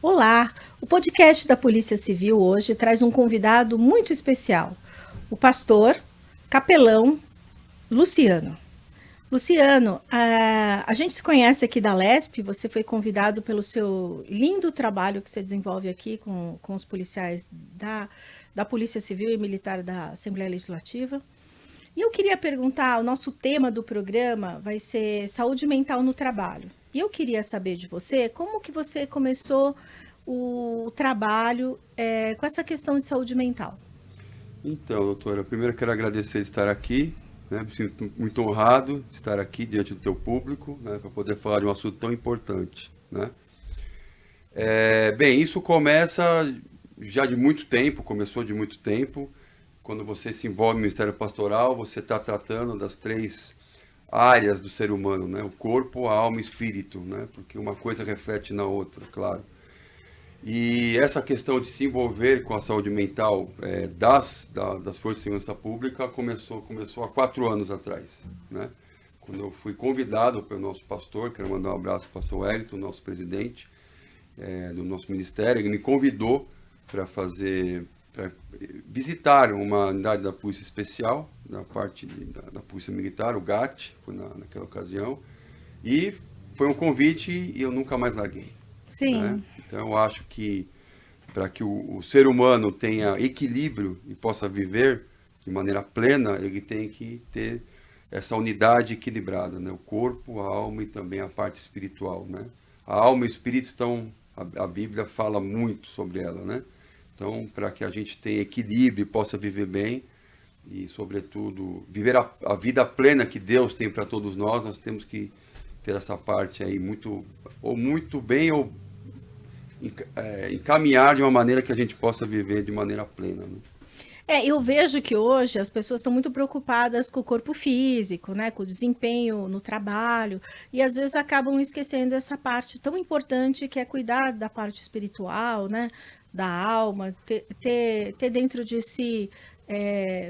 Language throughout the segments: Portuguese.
Olá! O podcast da Polícia Civil hoje traz um convidado muito especial, o pastor capelão Luciano. Luciano, a gente se conhece aqui da LESP, você foi convidado pelo seu lindo trabalho que você desenvolve aqui com os policiais da Polícia Civil e Militar da Assembleia Legislativa. E eu queria perguntar, o nosso tema do programa vai ser saúde mental no trabalho. E eu queria saber de você, como que você começou o trabalho com essa questão de saúde mental? Então, doutora, primeiro eu quero agradecer de estar aqui, né? Me sinto muito honrado de estar aqui diante do teu público, né? Para poder falar de um assunto tão importante, né? Bem, isso começa já de muito tempo, começou de muito tempo. Quando você se envolve no Ministério Pastoral, você está tratando das três áreas do ser humano, né? O corpo, a alma e o espírito, né? Porque uma coisa reflete na outra, claro. E essa questão de se envolver com a saúde mental das Forças de Segurança Pública começou há 4 anos atrás, né? Quando eu fui convidado pelo nosso pastor, quero mandar um abraço para o pastor Wellington, nosso presidente do nosso ministério, ele me convidou para visitar uma unidade da Polícia Especial, da parte da Polícia Militar, o GAT, foi naquela ocasião, e foi um convite e eu nunca mais larguei. Né? Sim. Então, eu acho que para que o ser humano tenha equilíbrio e possa viver de maneira plena, ele tem que ter essa unidade equilibrada, né? O corpo, a alma e também a parte espiritual, né? A alma e o espírito estão, a Bíblia fala muito sobre ela, né? Então, para que a gente tenha equilíbrio e possa viver bem e, sobretudo, viver a vida plena que Deus tem para todos nós temos que ter essa parte aí muito bem ou encaminhar de uma maneira que a gente possa viver de maneira plena, né? Eu vejo que hoje as pessoas estão muito preocupadas com o corpo físico, né, com o desempenho no trabalho, e às vezes acabam esquecendo essa parte tão importante que é cuidar da parte espiritual, né, da alma, ter dentro de si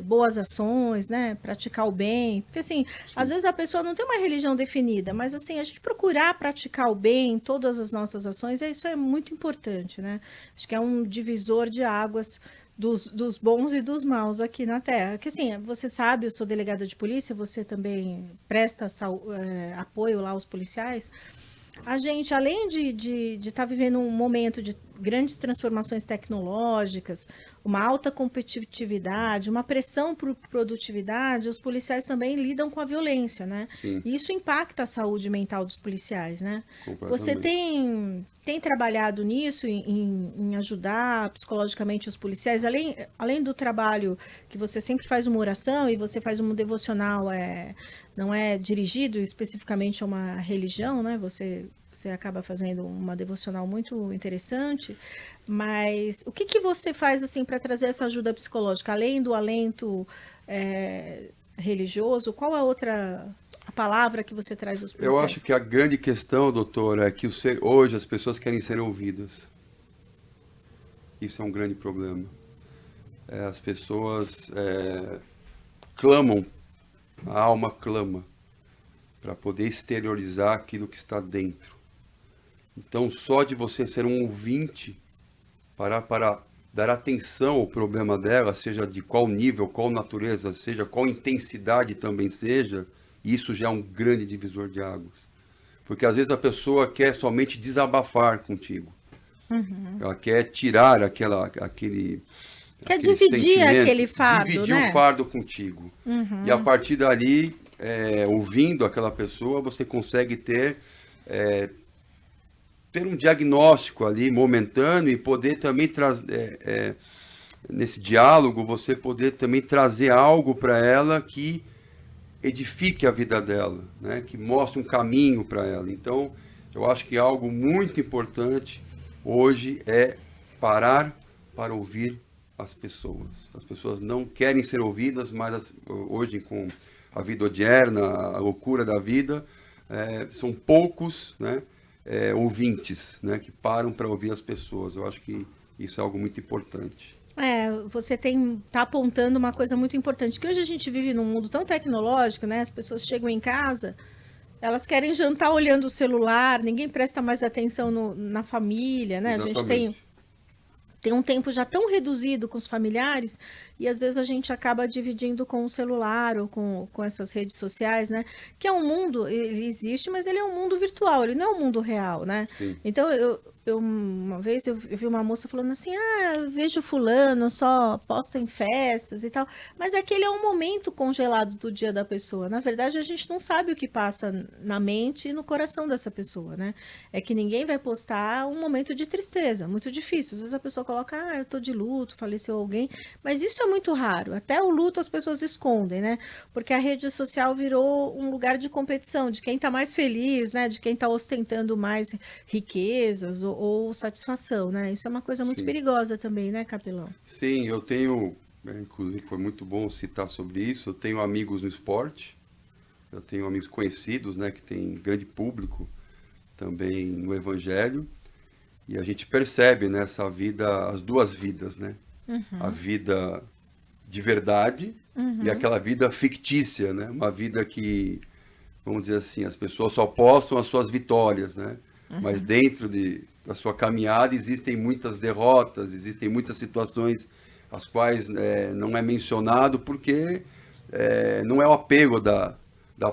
boas ações, né, praticar o bem, porque assim, às Sim. vezes a pessoa não tem uma religião definida, mas assim, a gente procurar praticar o bem em todas as nossas ações, isso é muito importante, né, acho que é um divisor de águas dos bons e dos maus aqui na Terra. Que assim, você sabe, eu sou delegada de polícia, você também presta apoio lá aos policiais. A gente, além de estar vivendo um momento de grandes transformações tecnológicas, uma alta competitividade, uma pressão por produtividade, os policiais também lidam com a violência, né? Sim, E isso impacta a saúde mental dos policiais, né? Você completamente. tem trabalhado nisso, em ajudar psicologicamente os policiais, além do trabalho que você sempre faz uma oração e você faz um devocional, não é dirigido especificamente a uma religião, né? Você acaba fazendo uma devocional muito interessante, mas o que você faz assim para trazer essa ajuda psicológica, além do alento religioso? Qual a palavra que você traz aos Eu acho policiais? que a grande questão, doutor, é que hoje as pessoas querem ser ouvidas. Isso é um grande problema. As pessoas clamam, a alma clama, para poder exteriorizar aquilo que está dentro. Então, só de você ser um ouvinte, parar para dar atenção ao problema dela, seja de qual nível, qual natureza, seja qual intensidade também seja, isso já é um grande divisor de águas. Porque às vezes a pessoa quer somente desabafar contigo. Uhum. Ela quer tirar aquele Quer aquele dividir aquele sentimento, fardo, dividir o né? fardo contigo. E a Uhum. partir dali, ouvindo aquela pessoa, você consegue ter um diagnóstico ali momentâneo e poder também trazer, nesse diálogo, você poder também trazer algo para ela que edifique a vida dela, né? Que mostre um caminho para ela. Então, eu acho que algo muito importante hoje é parar para ouvir as pessoas. As pessoas não querem ser ouvidas, mas hoje com a vida odierna, a loucura da vida, são poucos, né, ouvintes, né, que param para ouvir as pessoas. Eu acho que isso é algo muito importante. Você tá apontando uma coisa muito importante, que hoje a gente vive num mundo tão tecnológico, né? As pessoas chegam em casa, Elas querem jantar olhando o celular, ninguém presta mais atenção na família, né? A gente Exatamente. tem um tempo já tão reduzido com os familiares e às vezes a gente acaba dividindo com o celular ou com essas redes sociais, né? Que é um mundo, ele existe, mas ele é um mundo virtual, ele não é um mundo real, né? Sim. Então uma vez eu vi uma moça falando assim, eu vejo fulano, só posta em festas e tal, mas aquele é um momento congelado do dia da pessoa. Na verdade, a gente não sabe o que passa na mente e no coração dessa pessoa, né? É que ninguém vai postar um momento de tristeza, muito difícil. Às vezes a pessoa coloca, eu tô de luto, faleceu alguém, mas isso é muito raro. Até o luto as pessoas escondem, né? Porque a rede social virou um lugar de competição, de quem tá mais feliz, né? De quem tá ostentando mais riquezas ou satisfação, né? Isso é uma coisa muito Sim. perigosa também, né, Capelão? Sim, eu tenho, inclusive foi muito bom citar sobre isso. Eu tenho amigos no esporte, eu tenho amigos conhecidos, né, que tem grande público também no Evangelho, e a gente percebe nessa vida as duas vidas, né? A vida de verdade e Uhum. aquela vida fictícia, né? Uma vida que, vamos dizer assim, as pessoas só postam as suas vitórias, né? Mas dentro da sua caminhada existem muitas derrotas, existem muitas situações as quais não é mencionado porque não é o apego da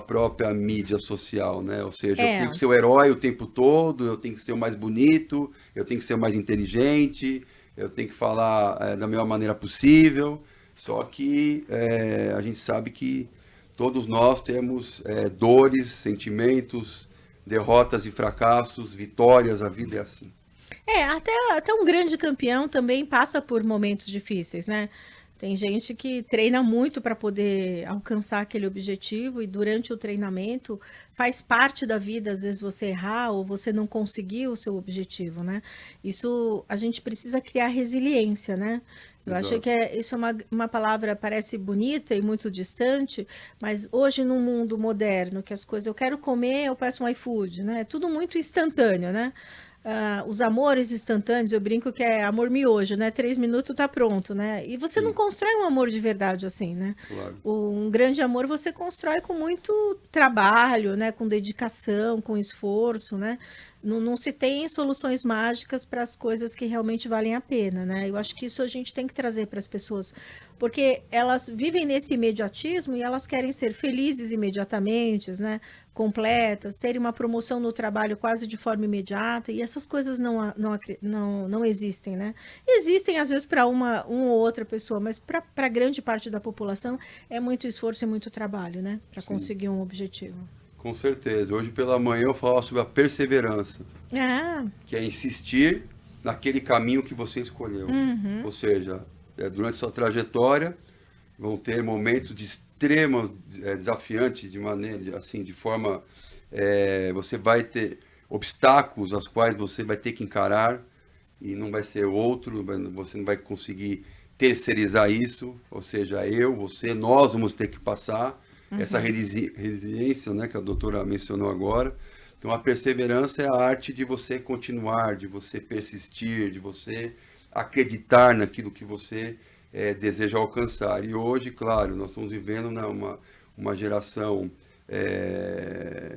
própria mídia social, né? Ou seja, eu tenho É, que ser o herói o tempo todo, eu tenho que ser o mais bonito, eu tenho que ser o mais inteligente, eu tenho que falar da melhor maneira possível. Só que a gente sabe que todos nós temos dores, sentimentos, derrotas e fracassos, vitórias, a vida é assim. até um grande campeão também passa por momentos difíceis, né? Tem gente que treina muito para poder alcançar aquele objetivo e durante o treinamento faz parte da vida, às vezes você errar ou você não conseguir o seu objetivo, né? Isso a gente precisa criar resiliência, né? Eu acho que Exato. isso é uma palavra parece bonita e muito distante, mas hoje no mundo moderno, que as coisas eu quero comer, eu peço um iFood, né? É tudo muito instantâneo, né? Os amores instantâneos, eu brinco que é amor miojo, né? 3 minutos tá pronto, né? E você não Sim, constrói um amor de verdade assim, né? claro. Um grande amor você constrói com muito trabalho, né? Com dedicação, com esforço, né? Não se tem soluções mágicas para as coisas que realmente valem a pena, né? Eu acho que isso a gente tem que trazer para as pessoas, porque elas vivem nesse imediatismo e elas querem ser felizes imediatamente, né? Completas, terem uma promoção no trabalho quase de forma imediata, e essas coisas não existem, né? Existem, às vezes, para uma ou outra pessoa, mas para grande parte da população é muito esforço e muito trabalho, né? Para Sim, conseguir um objetivo. com certeza. Hoje pela manhã eu falava sobre a perseverança, Ah, que é insistir naquele caminho que você escolheu. uhum, Ou seja, durante sua trajetória vão ter momentos de extrema desafiante de maneira assim, de forma você vai ter obstáculos aos quais você vai ter que encarar e não vai ser outro, você não vai conseguir terceirizar isso, ou seja, eu, você, nós vamos ter que passar essa resiliência, né, que a doutora mencionou agora. Então, a perseverança é a arte de você continuar, de você persistir, de você acreditar naquilo que você deseja alcançar. E hoje, claro, nós estamos vivendo uma geração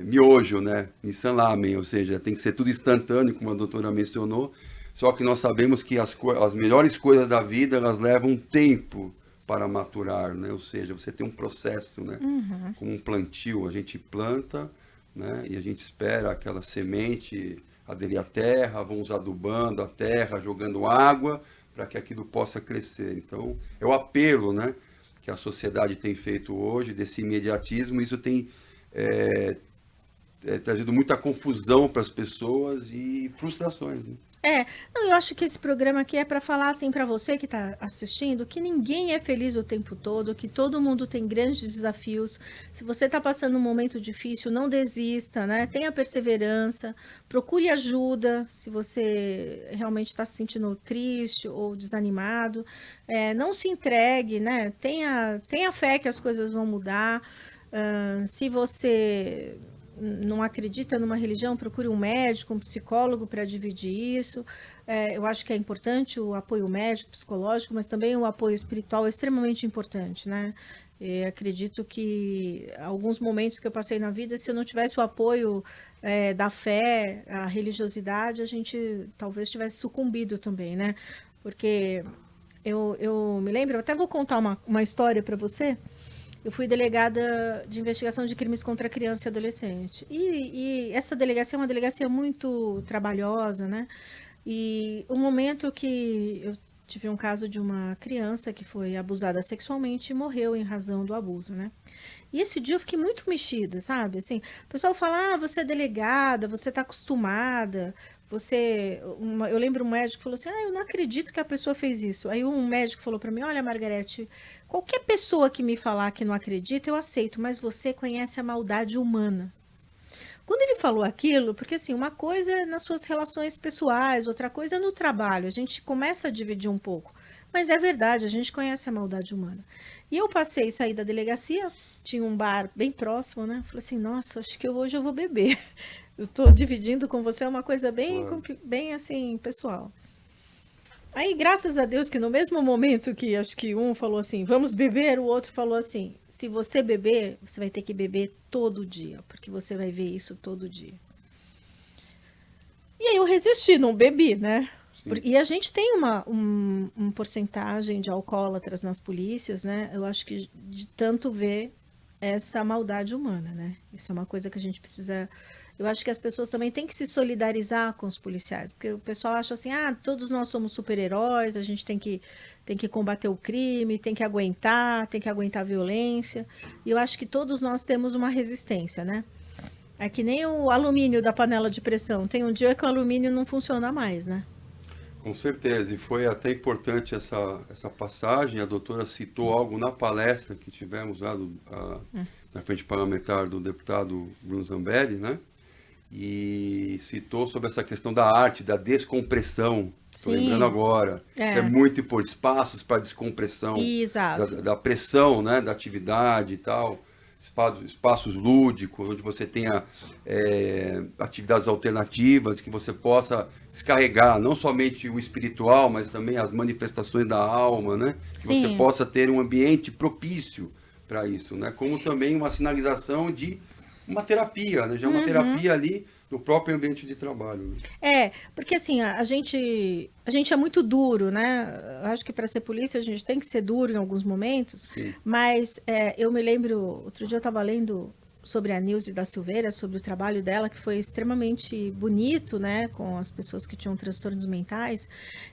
miojo, né? Nissan Lamen, ou seja, tem que ser tudo instantâneo, como a doutora mencionou. Só que nós sabemos que as melhores coisas da vida, elas levam tempo para maturar, né? Ou seja, você tem um processo, né? uhum. Como um plantio, a gente planta, né? E a gente espera aquela semente aderir à terra, vamos adubando a terra, jogando água para que aquilo possa crescer. Então, é o apelo, né? Que a sociedade tem feito hoje, desse imediatismo, isso tem trazido muita confusão para as pessoas e frustrações, né? Não, eu acho que esse programa aqui é para falar assim para você que está assistindo que ninguém é feliz o tempo todo, que todo mundo tem grandes desafios. Se você está passando um momento difícil, não desista, né? Tenha perseverança, procure ajuda se você realmente está se sentindo triste ou desanimado. Não se entregue, né? Tenha fé que as coisas vão mudar. Se você não acredita numa religião, procure um médico, um psicólogo para dividir isso. Eu acho que é importante o apoio médico, psicológico, mas também o apoio espiritual é extremamente importante, né? E acredito que alguns momentos que eu passei na vida, se eu não tivesse o apoio da fé, a religiosidade, a gente talvez tivesse sucumbido também, né? Porque eu me lembro, eu até vou contar uma história para você. Eu fui delegada de investigação de crimes contra criança e adolescente. E essa delegacia é uma delegacia muito trabalhosa, né? E o momento que eu tive um caso de uma criança que foi abusada sexualmente e morreu em razão do abuso, né? E esse dia eu fiquei muito mexida, sabe? Assim, o pessoal fala, você é delegada, você tá acostumada, eu lembro um médico que falou assim, eu não acredito que a pessoa fez isso. Aí um médico falou para mim, olha, Margarete, qualquer pessoa que me falar que não acredita, eu aceito, mas você conhece a maldade humana. Quando ele falou aquilo, porque assim, uma coisa é nas suas relações pessoais, outra coisa é no trabalho, a gente começa a dividir um pouco. Mas é verdade, a gente conhece a maldade humana. E eu passei, saí da delegacia, tinha um bar bem próximo, né? Falei assim, nossa, acho que hoje eu vou beber. Eu tô dividindo com você uma coisa bem, Claro. bem assim, pessoal. Aí, graças a Deus, que no mesmo momento que acho que um falou assim, vamos beber, o outro falou assim, se você beber, você vai ter que beber todo dia, porque você vai ver isso todo dia. E aí eu resisti, não bebi, né? Sim. E a gente tem uma porcentagem de alcoólatras nas polícias, né? Eu acho que de tanto ver essa maldade humana, né? Isso é uma coisa que a gente precisa. Eu acho que as pessoas também têm que se solidarizar com os policiais, porque o pessoal acha assim, todos nós somos super-heróis, a gente tem que combater o crime, tem que aguentar a violência. E eu acho que todos nós temos uma resistência, né? É que nem o alumínio da panela de pressão. Tem um dia que o alumínio não funciona mais, né? Com certeza, e foi até importante essa passagem. A doutora citou algo na palestra que tivemos lá na frente parlamentar do deputado Bruno Zambelli, né? E citou sobre essa questão da arte, da descompressão. Estou lembrando Sim, agora. Isso é muito importante, espaços para descompressão exato. da pressão, né? Da atividade e tal. Espaços lúdicos, onde você tenha atividades alternativas, que você possa descarregar não somente o espiritual, mas também as manifestações da alma, né? Que você Sim. possa ter um ambiente propício para isso, né? Como também uma sinalização de uma terapia, né? Já uma terapia ali no próprio ambiente de trabalho. Né? Porque assim, a gente é muito duro, né? Eu acho que para ser polícia a gente tem que ser duro em alguns momentos, Sim, mas eu me lembro, outro dia eu estava lendo sobre a Nilce da Silveira, sobre o trabalho dela, que foi extremamente bonito, né? Com as pessoas que tinham transtornos mentais,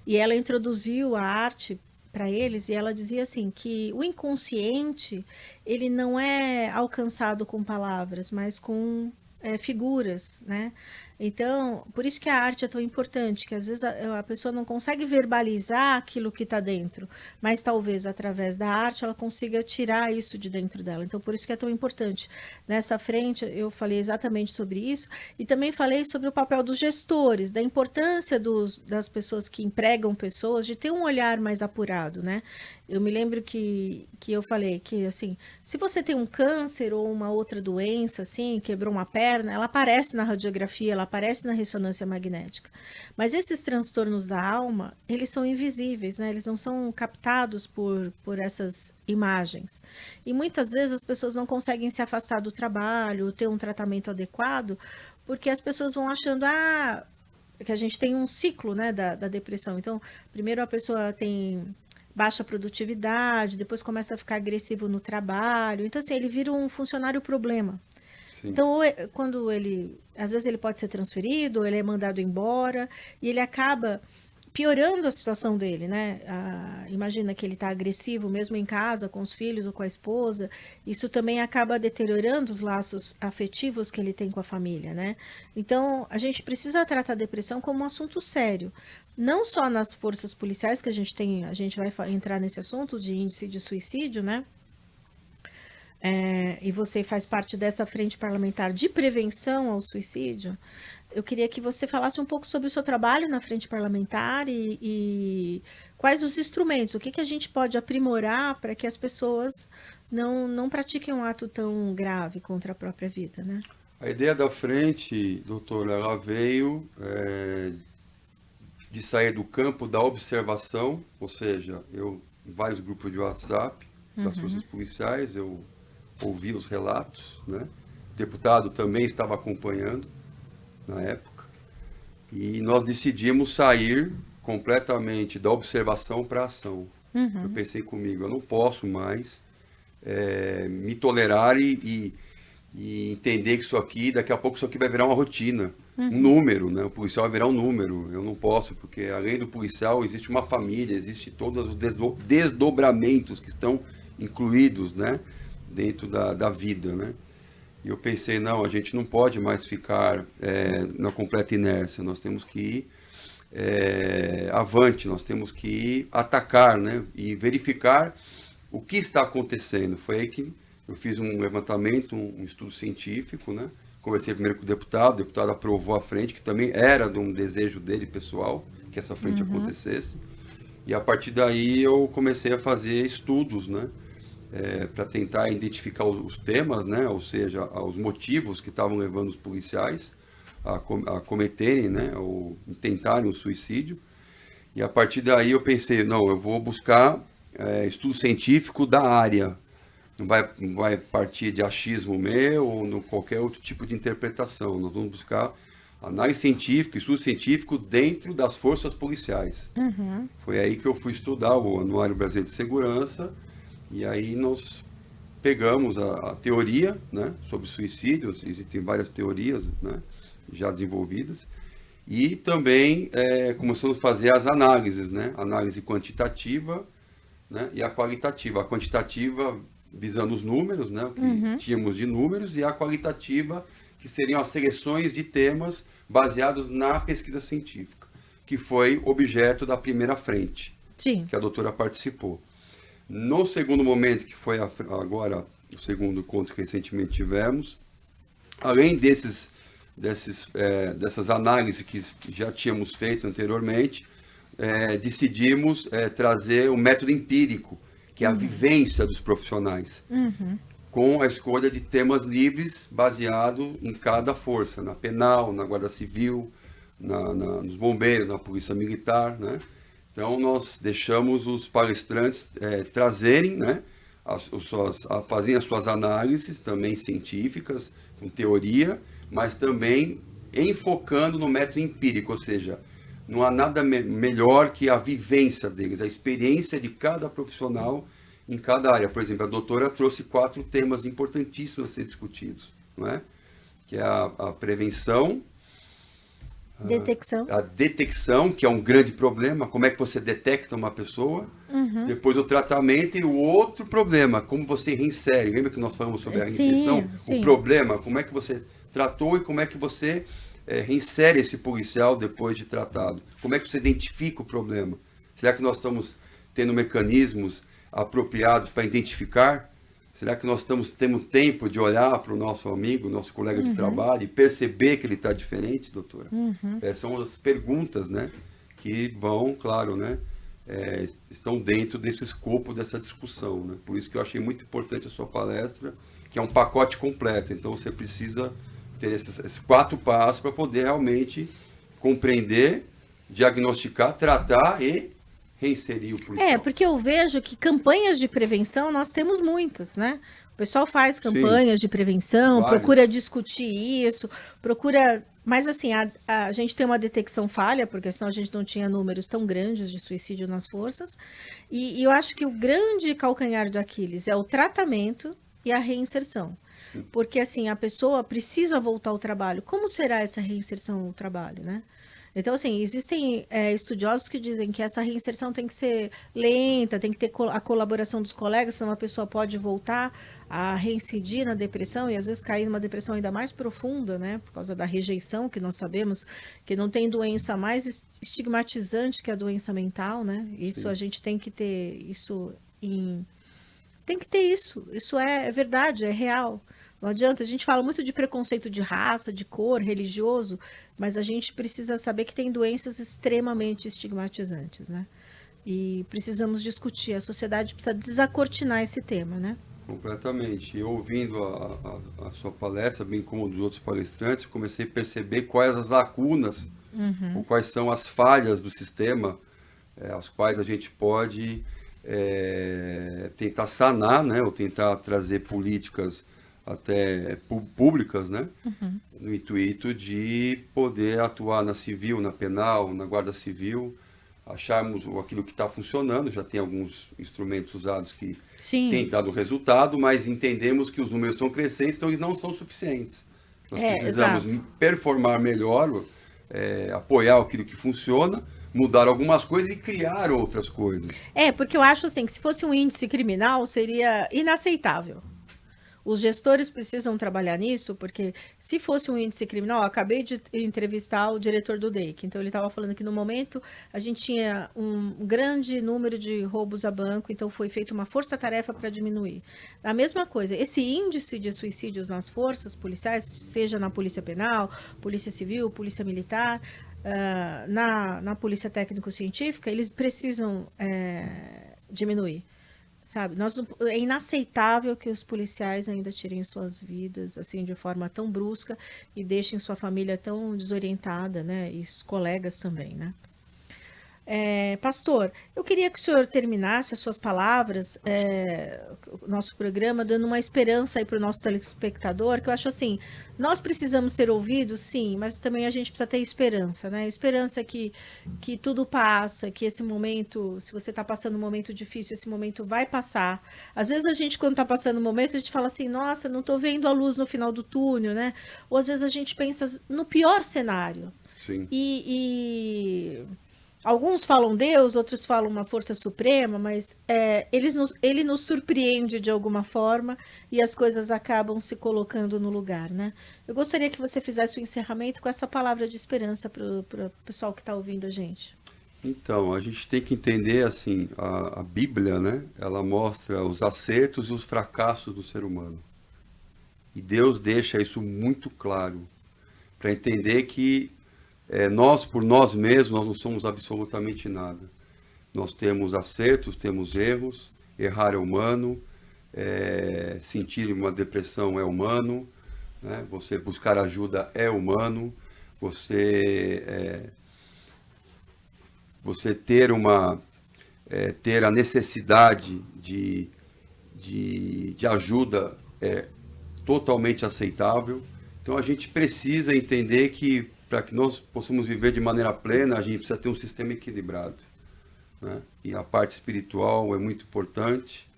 e ela introduziu a arte para eles, e ela dizia assim que o inconsciente ele não é alcançado com palavras, mas com figuras, né? Então, por isso que a arte é tão importante, que às vezes a pessoa não consegue verbalizar aquilo que está dentro, mas talvez através da arte ela consiga tirar isso de dentro dela. Então, por isso que é tão importante. Nessa frente, eu falei exatamente sobre isso e também falei sobre o papel dos gestores, da importância das pessoas que empregam pessoas, de ter um olhar mais apurado, né? Eu me lembro que eu falei que, assim, se você tem um câncer ou uma outra doença, assim, quebrou uma perna, ela aparece na radiografia, ela aparece na ressonância magnética. Mas esses transtornos da alma, eles são invisíveis, né? Eles não são captados por essas imagens. E muitas vezes as pessoas não conseguem se afastar do trabalho, ter um tratamento adequado, porque as pessoas vão achando, que a gente tem um ciclo, né, da depressão. Então, primeiro a pessoa tem baixa produtividade, depois começa a ficar agressivo no trabalho. Então, assim, ele vira um funcionário problema. sim. Então, quando ele, às vezes ele pode ser transferido, ou ele é mandado embora, e ele acaba piorando a situação dele, né? Imagina que ele está agressivo mesmo em casa, com os filhos ou com a esposa. Isso também acaba deteriorando os laços afetivos que ele tem com a família, né? Então, a gente precisa tratar a depressão como um assunto sério. Não só nas forças policiais, que a gente vai entrar nesse assunto de índice de suicídio, né? E você faz parte dessa frente parlamentar de prevenção ao suicídio. Eu queria que você falasse um pouco sobre o seu trabalho na frente parlamentar e quais os instrumentos, o que a gente pode aprimorar para que as pessoas não pratiquem um ato tão grave contra a própria vida, né? A ideia da frente, doutor, ela veio de sair do campo da observação, ou seja, eu em vários grupos de WhatsApp, das forças policiais, eu ouvi os relatos, né? O deputado também estava acompanhando na época, e nós decidimos sair completamente da observação para a ação. Eu pensei comigo, eu não posso mais me tolerar e entender que isso aqui, daqui a pouco isso aqui vai virar uma rotina, um número, né? O policial vai virar um número. Eu não posso, porque além do policial existe uma família, existe todos os desdobramentos que estão incluídos, né? Dentro da vida, né? E eu pensei, não, a gente não pode mais ficar na completa inércia, nós temos que ir avante, nós temos que ir atacar, né? E verificar o que está acontecendo. Foi aí que eu fiz um levantamento, um estudo científico, né? Conversei primeiro com o deputado aprovou a frente, que também era de um desejo dele pessoal, que essa frente acontecesse. E a partir daí eu comecei a fazer estudos, né? Para tentar identificar os temas, né? Ou seja, os motivos que estavam levando os policiais a cometerem, né? Ou tentarem o suicídio. E a partir daí eu pensei, não, eu vou buscar estudo científico da área. Não vai partir de achismo meu ou qualquer outro tipo de interpretação. Nós vamos buscar análise científica, estudo científico dentro das forças policiais. Foi aí que eu fui estudar o Anuário Brasileiro de Segurança, e aí nós pegamos a teoria, né, sobre suicídios. Existem várias teorias, né, já desenvolvidas, e também começamos a fazer as análises, né, análise quantitativa, né, e a qualitativa. A quantitativa visando os números, né, o que tínhamos de números, e a qualitativa, que seriam as seleções de temas baseados na pesquisa científica, que foi objeto da primeira frente, Sim. que a doutora participou. No segundo momento, que foi agora o segundo encontro que recentemente tivemos, além dessas análises que já tínhamos feito anteriormente, decidimos trazer o método empírico, que é a vivência dos profissionais, com a escolha de temas livres baseado em cada força, na penal, na Guarda Civil, nos bombeiros, na Polícia Militar, né? Então nós deixamos os palestrantes trazerem, né, fazerem as suas análises também científicas, com teoria, mas também enfocando no método empírico, ou seja, não há nada melhor que a vivência deles, a experiência de cada profissional em cada área. Por exemplo, a doutora trouxe 4 temas importantíssimos a ser discutidos, não é? Que é a prevenção, Detecção. a detecção, que é um grande problema, como é que você detecta uma pessoa, depois o tratamento, e o outro problema, como você reinsere. Lembra que nós falamos sobre a reinserção? Sim. O problema, como é que você tratou e como é que você reinsere esse policial depois de tratado. Como é que você identifica o problema? Será que nós estamos tendo mecanismos apropriados para identificar? Será que nós temos tempo de olhar para o nosso amigo, nosso colega de trabalho, e perceber que ele está diferente, doutora? São as perguntas, né, que vão, claro, né, estão dentro desse escopo dessa discussão, né? Por isso que eu achei muito importante a sua palestra, que é um pacote completo. Então você precisa ter esses 4 passos para poder realmente compreender, diagnosticar, tratar e reinserir o policial. Porque eu vejo que campanhas de prevenção nós temos muitas, né? O pessoal faz campanhas de prevenção, várias. Procura discutir isso, procura... Mas assim, a gente tem uma detecção falha, porque senão a gente não tinha números tão grandes de suicídio nas forças. E eu acho que o grande calcanhar de Aquiles é o tratamento e a reinserção. Porque assim, a pessoa precisa voltar ao trabalho. Como será essa reinserção ao trabalho, né? Então, assim, existem estudiosos que dizem que essa reinserção tem que ser lenta, tem que ter a colaboração dos colegas, senão a pessoa pode voltar a reincidir na depressão e às vezes cair numa depressão ainda mais profunda, né? Por causa da rejeição, que nós sabemos que não tem doença mais estigmatizante que a doença mental, né? Isso Sim. A gente tem que ter isso Tem que ter isso. Isso é verdade, é real. Não adianta, a gente fala muito de preconceito de raça, de cor, religioso, mas a gente precisa saber que tem doenças extremamente estigmatizantes, né? E precisamos discutir, a sociedade precisa desacortinar esse tema, né? Completamente. E ouvindo a sua palestra, bem como dos outros palestrantes, eu comecei a perceber quais as lacunas, ou quais são as falhas do sistema, as quais a gente pode tentar sanar, né, ou tentar trazer políticas até públicas, né, no intuito de poder atuar na civil, na penal, na guarda civil, acharmos aquilo que está funcionando. Já tem alguns instrumentos usados que têm dado resultado, mas entendemos que os números estão crescentes, então eles não são suficientes. Nós precisamos performar melhor, apoiar aquilo que funciona, mudar algumas coisas e criar outras coisas. Porque eu acho assim, que se fosse um índice criminal, seria inaceitável. Os gestores precisam trabalhar nisso, porque se fosse um índice criminal, eu acabei de entrevistar o diretor do DEIC, então ele estava falando que no momento a gente tinha um grande número de roubos a banco, então foi feita uma força-tarefa para diminuir. A mesma coisa, esse índice de suicídios nas forças policiais, seja na Polícia Penal, Polícia Civil, Polícia Militar, na Polícia Técnico-Científica, eles precisam diminuir. Sabe, é inaceitável que os policiais ainda tirem suas vidas assim de forma tão brusca e deixem sua família tão desorientada, né? E os colegas também, né? Pastor, eu queria que o senhor terminasse as suas palavras, o nosso programa, dando uma esperança aí para o nosso telespectador, que eu acho assim, nós precisamos ser ouvidos, sim, mas também a gente precisa ter esperança, né? Esperança que tudo passa, que esse momento, se você está passando um momento difícil, esse momento vai passar. Às vezes a gente, quando está passando um momento, a gente fala assim, nossa, não estou vendo a luz no final do túnel, né? Ou às vezes a gente pensa no pior cenário. Sim. Alguns falam Deus, outros falam uma força suprema, mas ele nos surpreende de alguma forma e as coisas acabam se colocando no lugar, né? Eu gostaria que você fizesse o encerramento com essa palavra de esperança para o pessoal que está ouvindo a gente. Então, a gente tem que entender, assim, a Bíblia, né? Ela mostra os acertos e os fracassos do ser humano. E Deus deixa isso muito claro, para entender que nós, por nós mesmos, nós não somos absolutamente nada. Nós temos acertos, temos erros, errar é humano, sentir uma depressão é humano, né? Você buscar ajuda é humano, você ter ter a necessidade de ajuda é totalmente aceitável. Então a gente precisa entender que para que nós possamos viver de maneira plena, a gente precisa ter um sistema equilibrado, né? E a parte espiritual é muito importante,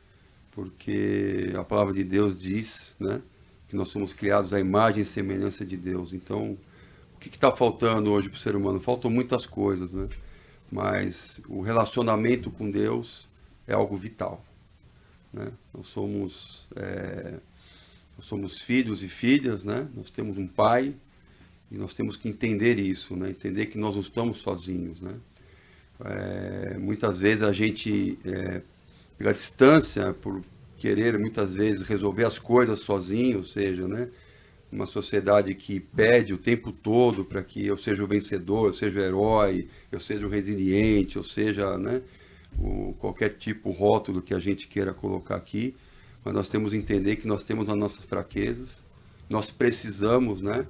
porque a palavra de Deus diz, né, que nós somos criados à imagem e semelhança de Deus. Então, o que está faltando hoje para o ser humano? Faltam muitas coisas, né? Mas o relacionamento com Deus é algo vital, né? Nós somos filhos e filhas, né? Nós temos um pai. E nós temos que entender isso, né? Entender que nós não estamos sozinhos, né? Muitas vezes a gente, pela distância, por querer muitas vezes resolver as coisas sozinho, ou seja, né? Uma sociedade que pede o tempo todo para que eu seja o vencedor, eu seja o herói, eu seja o resiliente, eu seja, né, qualquer tipo de rótulo que a gente queira colocar aqui, mas nós temos que entender que nós temos as nossas fraquezas, nós precisamos, né?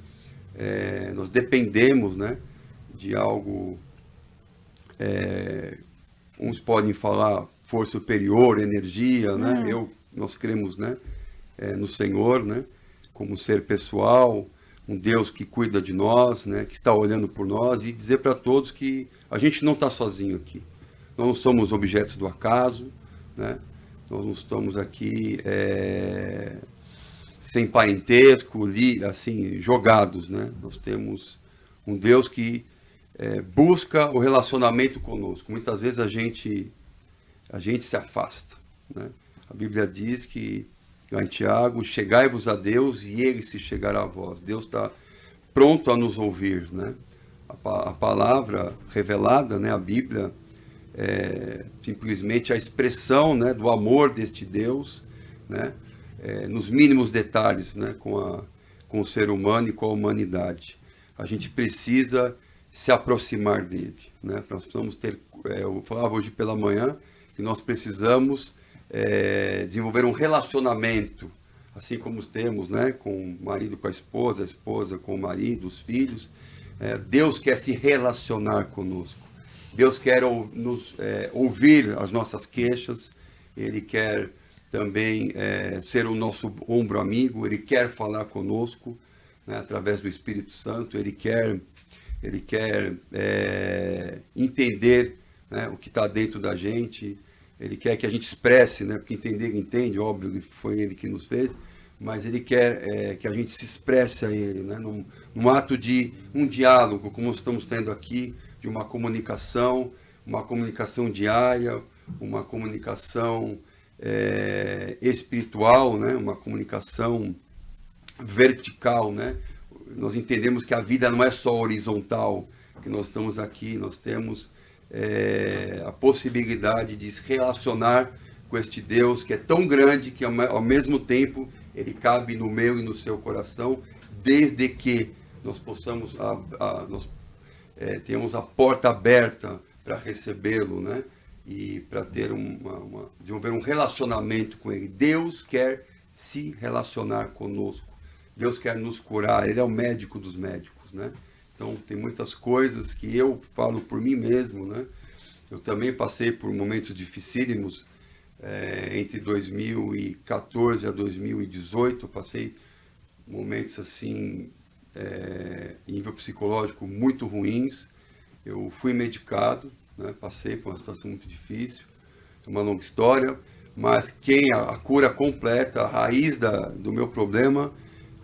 Nós dependemos, né, de algo, uns podem falar força superior, energia, né? Nós cremos, né, no Senhor, né, como um ser pessoal, um Deus que cuida de nós, né, que está olhando por nós, e dizer para todos que a gente não está sozinho aqui. Nós não somos objetos do acaso, né? Nós não estamos aqui sem parentesco, assim, jogados, né? Nós temos um Deus que busca o relacionamento conosco. Muitas vezes a gente se afasta, né? A Bíblia diz que, lá em Tiago, chegai-vos a Deus e Ele se chegará a vós. Deus está pronto a nos ouvir, né? A palavra revelada, né? A Bíblia é simplesmente a expressão, né, do amor deste Deus, né? Nos mínimos detalhes, né, com o ser humano e com a humanidade. A gente precisa se aproximar dele, né? Nós precisamos ter, eu falava hoje pela manhã, que nós precisamos desenvolver um relacionamento, assim como temos, né, com o marido com a esposa com o marido, os filhos. Deus quer se relacionar conosco. Deus quer ouvir as nossas queixas, Ele quer também ser o nosso ombro amigo, Ele quer falar conosco, né, através do Espírito Santo, Ele quer entender, né, o que está dentro da gente, Ele quer que a gente expresse, né, porque entender entende, óbvio que foi Ele que nos fez, mas Ele quer que a gente se expresse a Ele, né, num ato de um diálogo, como estamos tendo aqui, de uma comunicação diária, uma comunicação espiritual, né, uma comunicação vertical, né? Nós entendemos que a vida não é só horizontal, que nós estamos aqui, nós temos a possibilidade de se relacionar com este Deus que é tão grande que ao mesmo tempo Ele cabe no meu e no seu coração, desde que nós possamos temos a porta aberta para recebê-lo, né? E para ter desenvolver um relacionamento com Ele. Deus quer se relacionar conosco. Deus quer nos curar. Ele é o médico dos médicos, né? Então, tem muitas coisas que eu falo por mim mesmo, né? Eu também passei por momentos dificílimos entre 2014 a 2018. Passei momentos assim, em nível psicológico, muito ruins. Eu fui medicado, né? Passei por uma situação muito difícil, uma longa história, mas a cura completa, a raiz do meu problema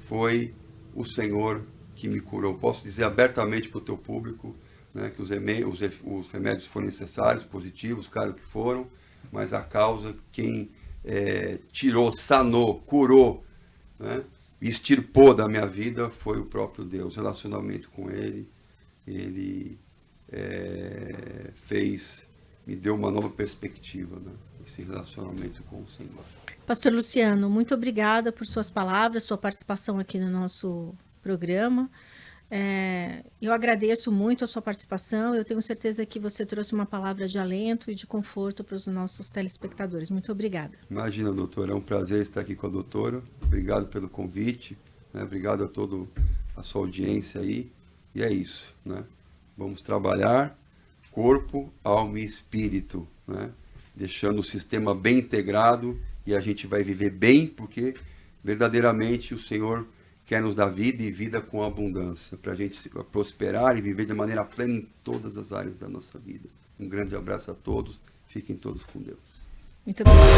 foi o Senhor que me curou. Posso dizer abertamente para o teu público, né, que os remédios foram necessários, positivos, claro que foram, mas a causa, quem tirou, sanou, curou, né, extirpou da minha vida foi o próprio Deus. Relacionamento com Ele, Ele me deu uma nova perspectiva, né, esse relacionamento com o Senhor. Pastor Luciano, muito obrigada por suas palavras, sua participação aqui no nosso programa. Eu agradeço muito a sua participação. Eu tenho certeza que você trouxe uma palavra de alento e de conforto para os nossos telespectadores. Muito obrigada. Imagina, doutora, é um prazer estar aqui com a doutora. Obrigado pelo convite, né? Obrigado a toda a sua audiência aí. E é isso, né? Vamos trabalhar corpo, alma e espírito, né? Deixando o sistema bem integrado, e a gente vai viver bem, porque verdadeiramente o Senhor quer nos dar vida e vida com abundância, para a gente prosperar e viver de maneira plena em todas as áreas da nossa vida. Um grande abraço a todos, fiquem todos com Deus. Muito obrigada.